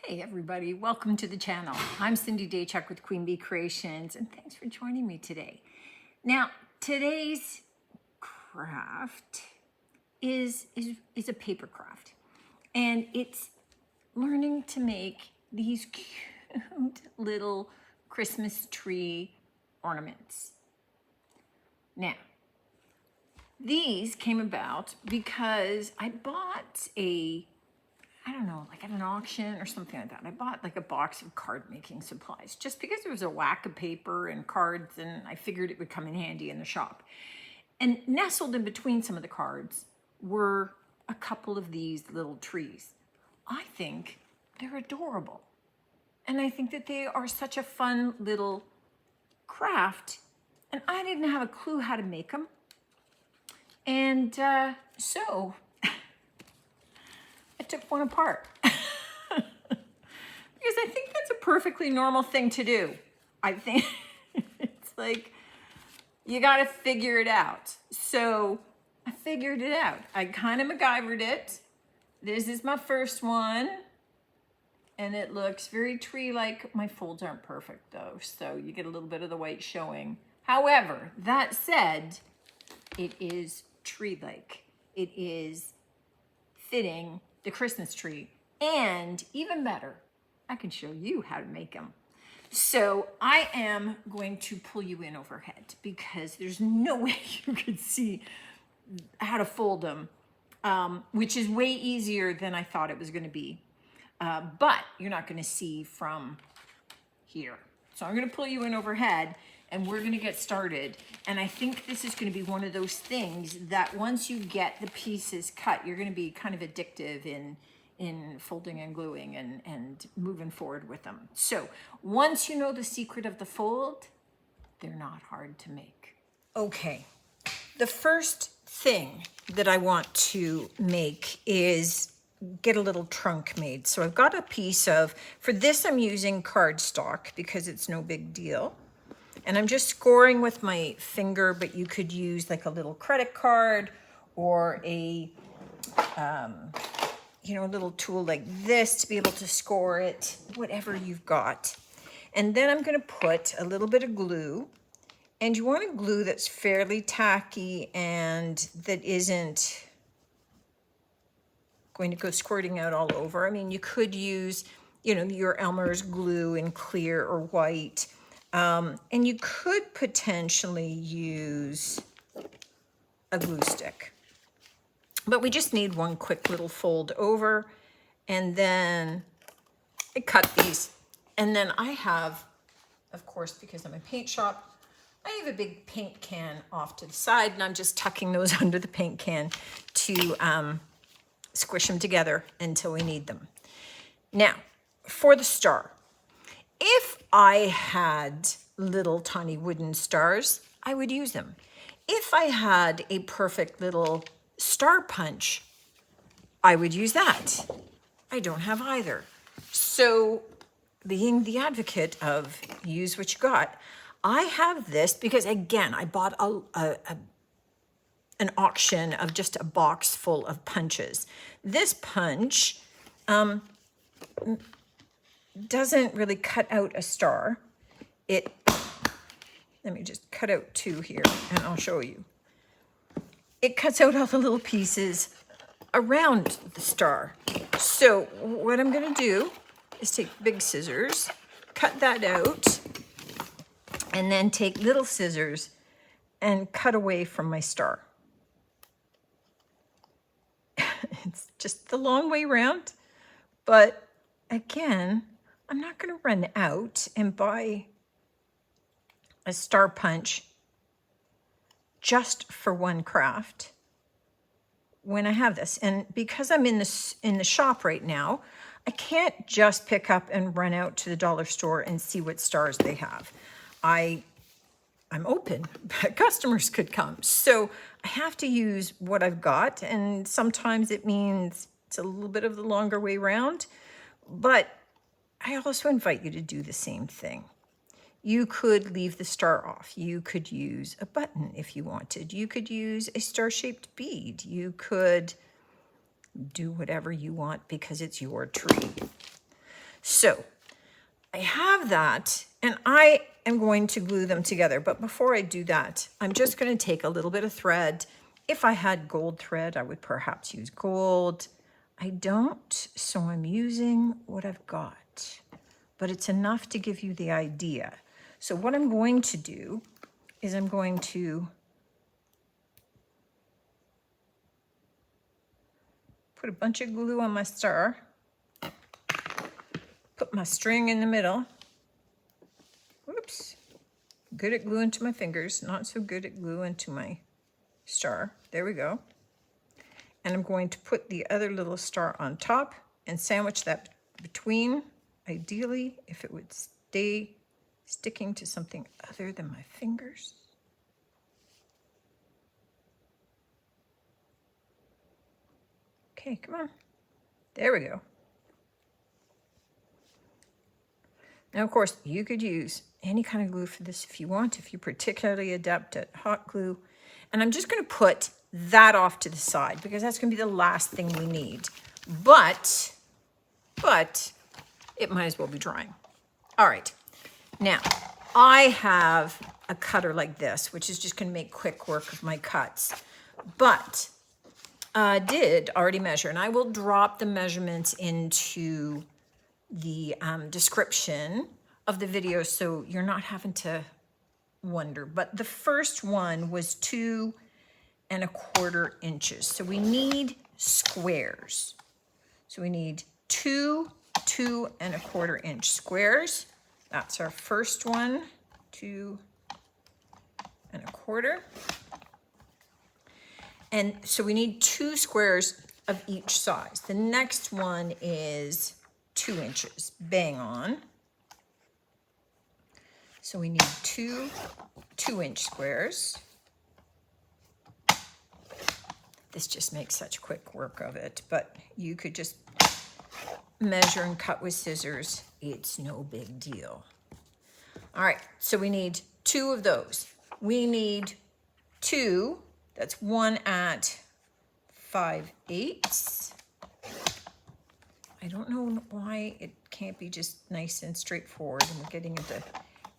Hey everybody, welcome to the channel. I'm Cindy Daychuck with Queen Bee Creations, and thanks for joining me today. Now, today's craft is a paper craft, and it's learning to make these cute little Christmas tree ornaments. Now, these came about because I bought I don't know, like at an auction or something like that. I bought like a box of card making supplies just because there was a whack of paper and cards, and I figured it would come in handy in the shop. And nestled in between some of the cards were a couple of these little trees. I think they're adorable. And I think that they are such a fun little craft. And I didn't have a clue how to make them. And so I took one apart because I think that's a perfectly normal thing to do. I think it's like you got to figure it out. So I figured it out. I kind of MacGyvered it. This is my first one, and it looks very tree-like. My folds aren't perfect though, so you get a little bit of the white showing. However, that said, it is tree-like. It is fitting the Christmas tree, and even better, I can show you how to make them. So I am going to pull you in overhead because there's no way you could see how to fold them, which is way easier than I thought it was going to be. But you're not going to see from here. So I'm going to pull you in overhead and we're going to get started. And I think this is going to be one of those things that once you get the pieces cut, you're going to be kind of addictive in folding and gluing and moving forward with them. So once you know the secret of the fold, they're not hard to make. Okay, the first thing that I want to make is get a little trunk made. So I've got a piece of, for this I'm using cardstock because it's no big deal. And I'm just scoring with my finger, but you could use like a little credit card or a, a little tool like this to be able to score it, whatever you've got. And then I'm going to put a little bit of glue, and you want a glue that's fairly tacky and that isn't going to go squirting out all over. I mean, you could use, your Elmer's glue in clear or white. And you could potentially use a glue stick. But we just need one quick little fold over, and then I cut these. And then I have, of course, because I'm a paint shop, I have a big paint can off to the side, and I'm just tucking those under the paint can to squish them together until we need them. Now, for the star. If I had little tiny wooden stars, I would use them. If I had a perfect little star punch, I would use that. I don't have either. So being the advocate of use what you got, I have this because, again, I bought an auction of just a box full of punches. This punch doesn't really cut out a star. Let me just cut out two here and I'll show you. It cuts out all the little pieces around the star. So what I'm going to do is take big scissors, cut that out, and then take little scissors and cut away from my star. It's just the long way around, but again, I'm not going to run out and buy a star punch just for one craft when I have this. And because I'm in the shop right now, I can't just pick up and run out to the dollar store and see what stars they have. I'm open, but customers could come. So I have to use what I've got, and sometimes it means it's a little bit of the longer way around, but I also invite you to do the same thing. You could leave the star off. You could use a button if you wanted. You could use a star-shaped bead. You could do whatever you want because it's your tree. So I have that, and I am going to glue them together. But before I do that, I'm just going to take a little bit of thread. If I had gold thread, I would perhaps use gold. I don't, so I'm using what I've got. But it's enough to give you the idea. So what I'm going to do is I'm going to put a bunch of glue on my star, put my string in the middle. Whoops. Good at gluing to my fingers, not so good at gluing to my star. There we go. And I'm going to put the other little star on top and sandwich that between, ideally, if it would stay sticking to something other than my fingers. Okay, come on. There we go. Now, of course, you could use any kind of glue for this if you want, if you're particularly adept at hot glue. And I'm just going to put that off to the side because that's going to be the last thing we need. But it might as well be drying. All right. Now, I have a cutter like this, which is just going to make quick work of my cuts. But I did already measure, and I will drop the measurements into the description of the video so you're not having to wonder. But the first one was 2 1/4 inches. So we need squares. So we need 2 2 1/4 inch squares. That's our first one, 2 1/4. And so we need 2 squares of each size. The next one is 2 inches, bang on. So we need 2 2-inch squares. This just makes such quick work of it, but you could just measure and cut with scissors. It's no big deal. All right, so we need 2 of those. We need 2, that's 1 at 5/8. I don't know why it can't be just nice and straightforward and we're getting into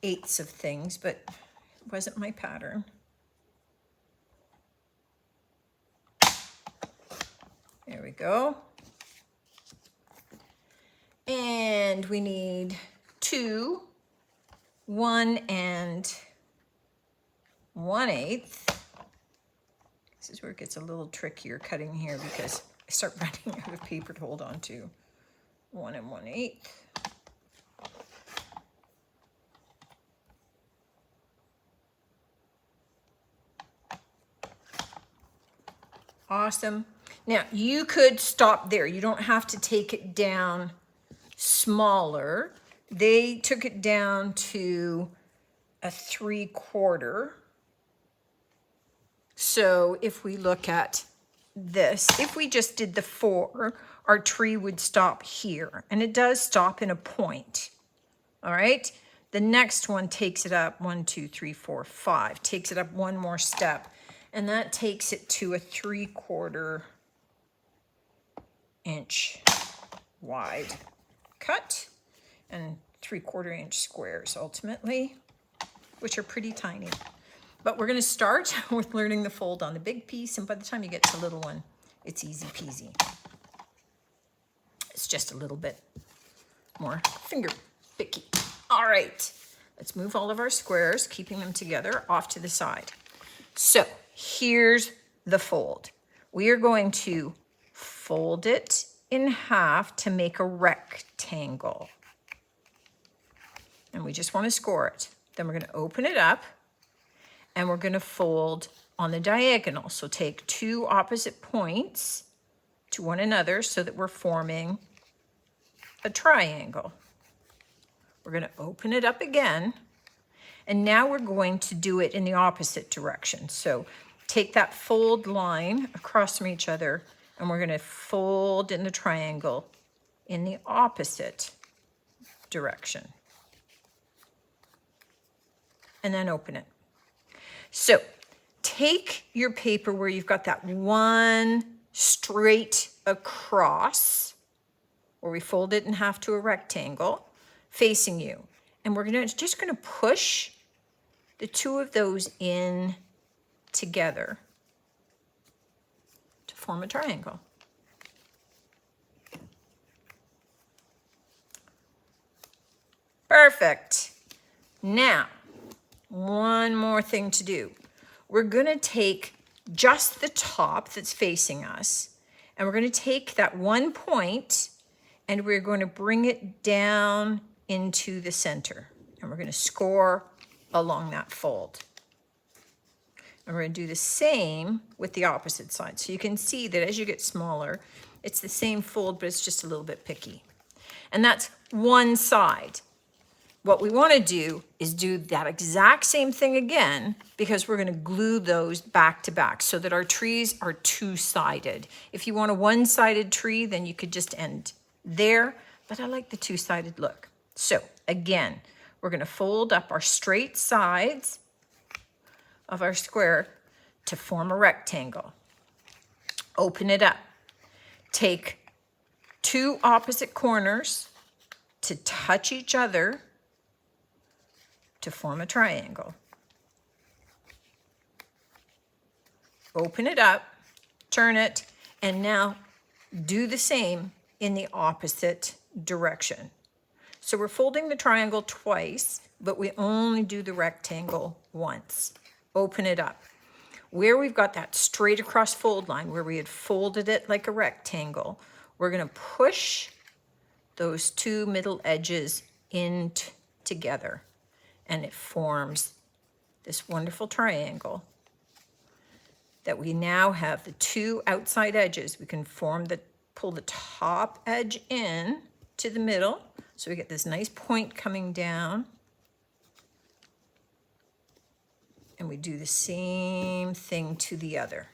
1/8 of things, but it wasn't my pattern. There we go. And we need 2 1 1/8. This is where it gets a little trickier cutting here because I start running out of paper to hold on to. 1 1/8. Awesome. Now, you could stop there. You don't have to take it down smaller. They took it down to a 3/4. So if we look at this, if we just did the 4, our tree would stop here. And it does stop in a point. All right. The next one takes it up 1, 2, 3, 4, 5. Takes it up one more step. And that takes it to a 3/4 inch wide cut and 3/4 inch squares ultimately, which are pretty tiny. But we're going to start with learning the fold on the big piece, and by the time you get to the little one, it's easy peasy. It's just a little bit more finger picky. All right, let's move all of our squares, keeping them together, off to the side. So here's the fold. We are going to fold it in half to make a rectangle. And we just want to score it. Then we're going to open it up and we're going to fold on the diagonal. So take 2 opposite points to one another so that we're forming a triangle. We're going to open it up again. And now we're going to do it in the opposite direction. So take that fold line across from each other and we're going to fold in the triangle in the opposite direction. And then open it. So take your paper where you've got that one straight across where we fold it in half to a rectangle facing you. And we're just gonna push the two of those in together to form a triangle. Perfect. Now, one more thing to do. We're gonna take just the top that's facing us, and we're gonna take that one point and we're going to bring it down into the center. And we're gonna score along that fold. And we're gonna do the same with the opposite side. So you can see that as you get smaller, it's the same fold, but it's just a little bit picky. And that's one side. What we want to do is do that exact same thing again, because we're going to glue those back to back so that our trees are two-sided. If you want a one-sided tree, then you could just end there, but I like the two-sided look. So again, we're going to fold up our straight sides of our square to form a rectangle. Open it up. Take two opposite corners to touch each other to form a triangle. Open it up, turn it, and now do the same in the opposite direction. So we're folding the triangle twice, but we only do the rectangle once. Open it up. Where we've got that straight across fold line, where we had folded it like a rectangle, we're gonna push those two middle edges in together. And it forms this wonderful triangle that we now have the two outside edges. We can pull the top edge in to the middle. So we get this nice point coming down. And we do the same thing to the other.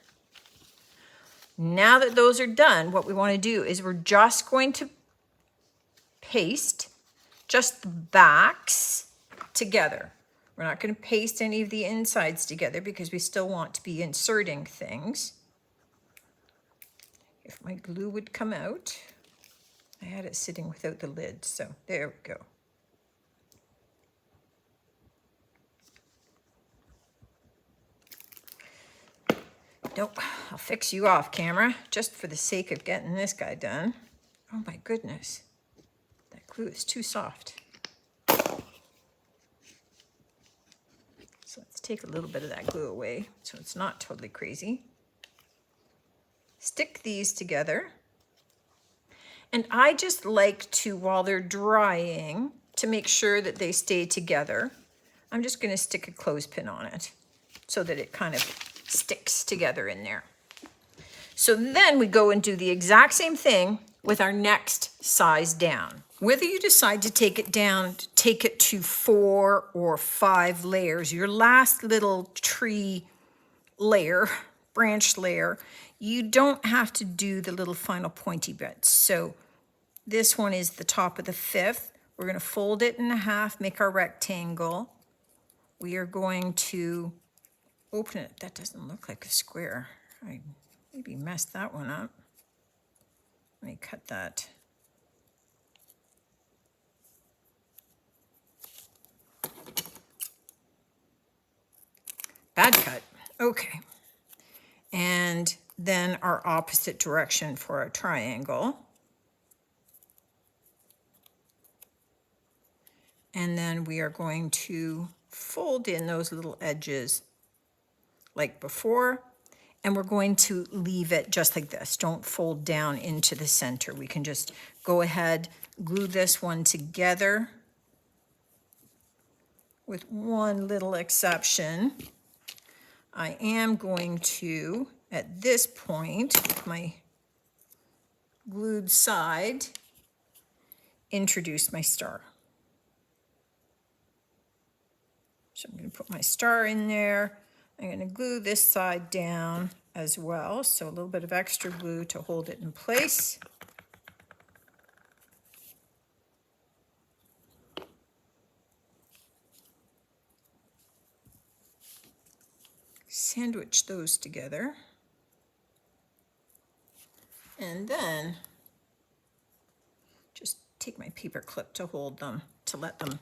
Now that those are done, what we want to do is we're just going to paste just the backs together. We're not going to paste any of the insides together because we still want to be inserting things. If my glue would come out. I had it sitting without the lid, so there we go. Nope, I'll fix you off camera just for the sake of getting this guy done. Oh my goodness, that glue is too soft. So let's take a little bit of that glue away so it's not totally crazy. Stick these together. And I just like to, while they're drying, to make sure that they stay together, I'm just going to stick a clothespin on it so that it kind of sticks together in there. So then we go and do the exact same thing with our next size down. Whether you decide to take it down, take it to 4 or 5 layers, your last little tree layer, branch layer, you don't have to do the little final pointy bits. So this one is the top of the 5th. We're going to fold it in half, make our rectangle. We are going to open it. That doesn't look like a square. I maybe messed that one up. Let me cut that. Bad cut. Okay. And then our opposite direction for our triangle. And then we are going to fold in those little edges like before, and we're going to leave it just like this. Don't fold down into the center. We can just go ahead, glue this one together with one little exception. I am going to, at this point, with my glued side, introduce my star. So I'm going to put my star in there. I'm going to glue this side down as well. So a little bit of extra glue to hold it in place. Sandwich those together. And then take my paper clip to hold them, to let them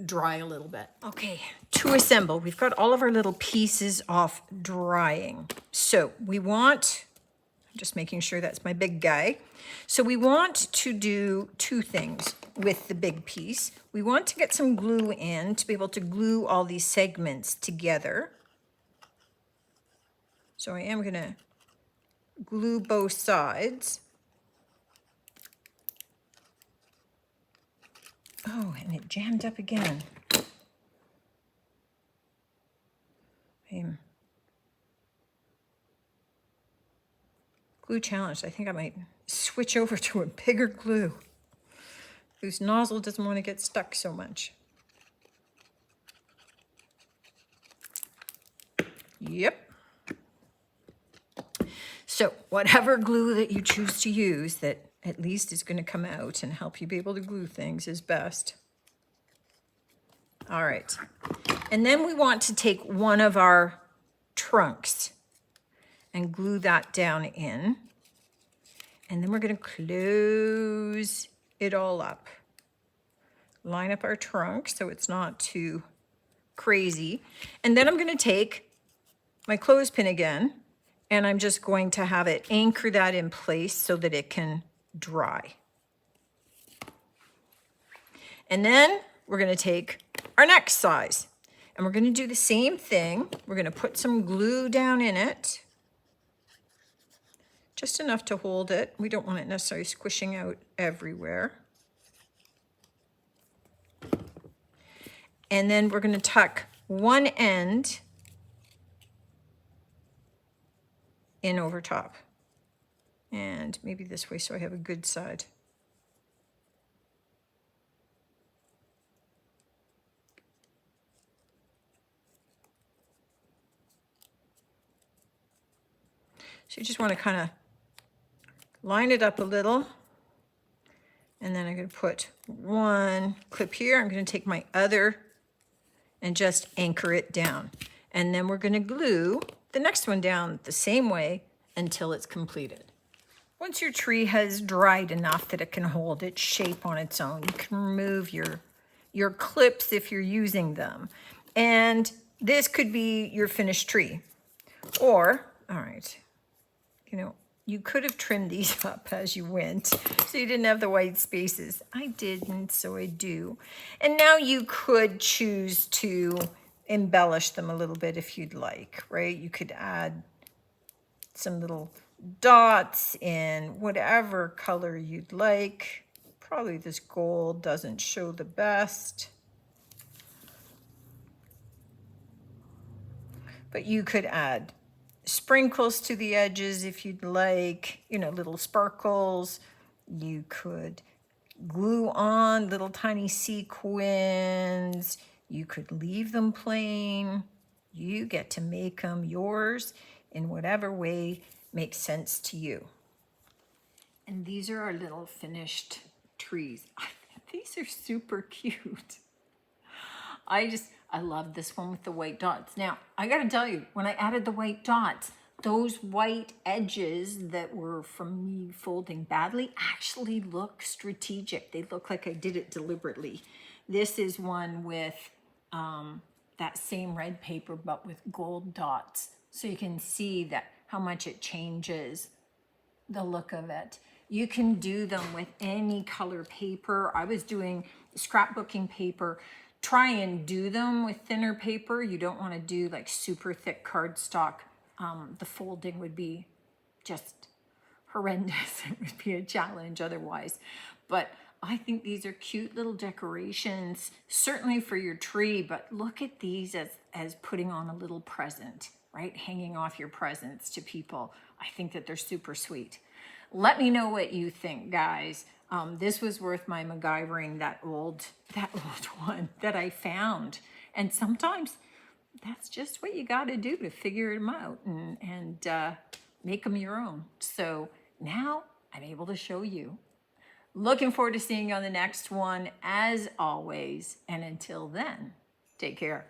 dry a little bit. Okay, to assemble, we've got all of our little pieces off drying. So we want, I'm just making sure that's my big guy. So we want to do two things with the big piece. We want to get some glue in to be able to glue all these segments together. So I am gonna glue both sides. Oh, and it jammed up again. Glue challenged. I think I might switch over to a bigger glue whose nozzle doesn't want to get stuck so much. Yep. So whatever glue that you choose to use that at least is going to come out and help you be able to glue things is best. All right. And then we want to take one of our trunks and glue that down in. And then we're going to close it all up. Line up our trunk so it's not too crazy. And then I'm going to take my clothespin again, and I'm just going to have it anchor that in place so that it can dry. And then we're going to take our next size, and we're going to do the same thing. We're going to put some glue down in it, just enough to hold it. We don't want it necessarily squishing out everywhere. And then we're going to tuck one end in over top. And maybe this way so I have a good side. So you just want to kind of line it up a little. And then I'm going to put one clip here. I'm going to take my other and just anchor it down. And then we're going to glue the next one down the same way until it's completed. Once your tree has dried enough that it can hold its shape on its own, you can remove your clips if you're using them. And this could be your finished tree. Or, all right, you know, you could have trimmed these up as you went so you didn't have the white spaces. I didn't, so I do. And now you could choose to embellish them a little bit if you'd like, right? You could add some little dots in whatever color you'd like. Probably this gold doesn't show the best. But you could add sprinkles to the edges if you'd like, you know, little sparkles. You could glue on little tiny sequins. You could leave them plain. You get to make them yours in whatever way makes sense to you. And these are our little finished trees. I think these are super cute. I love this one with the white dots. Now, I gotta tell you, when I added the white dots, those white edges that were from me folding badly actually look strategic. They look like I did it deliberately. This is one with that same red paper, but with gold dots. So you can see that how much it changes the look of it. You can do them with any color paper. I was doing scrapbooking paper. Try and do them with thinner paper. You don't want to do like super thick cardstock. The folding would be just horrendous. It would be a challenge otherwise. But I think these are cute little decorations, certainly for your tree, but look at these as putting on a little present, right? Hanging off your presents to people. I think that they're super sweet. Let me know what you think, guys. This was worth my MacGyvering, that old one that I found. And sometimes that's just what you got to do to figure them out and make them your own. So now I'm able to show you. Looking forward to seeing you on the next one, as always. And until then, take care.